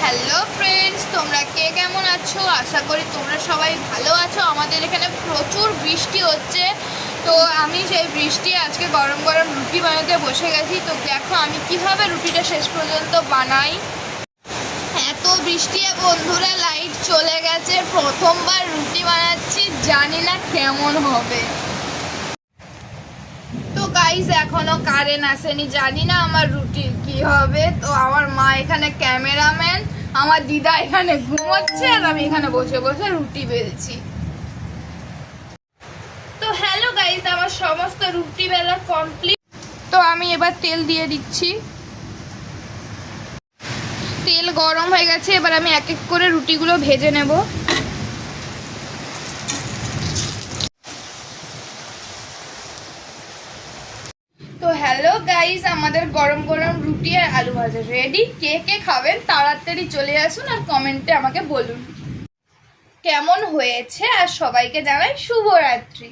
Hello friends, তোমরা কে কেমন আছো? আশা করি তোমরা সবাই ভালো আছো। আমাদের এখানে প্রচুর বৃষ্টি হচ্ছে, তো আমি সেই বৃষ্টি আজকে গরম গরম রুটি বানাতে বসে গেছি। তো দেখো আমি কিভাবে রুটিটা শেষ পর্যন্ত বানাই। এত বৃষ্টি বন্ধুরা, লাইট চলে গেছে। প্রথমবার রুটি বানাচ্ছি, জানি না কেমন হবে। তো গাইস এখনো কারেন্ট আসেনি, জানি না আমার রুটির কি হবে। তো আমার মা এখানে ক্যামেরাম্যান, আমার দিদা এখানে ঘুমোচ্ছে, আর আমি এখানে বসে বসে রুটি বেলছি। তো হ্যালো গাইস, আমার সমস্ত রুটি বেলা কমপ্লিট। তো আমি এবার তেল দিয়ে দিচ্ছি। তেল গরম হয়ে গেছে, এবার আমি এক এক করে রুটিগুলো ভেজে নেব। তো হ্যালো গাইস, আমাদের গরম গরম রুটি আর আলু ভাজা রেডি। কে কে খাবেন তাড়াতাড়ি চলে আসুন আর কমেন্টে আমাকে বলুন কেমন হয়েছে। আর সবাইকে জানাই শুভরাত্রি।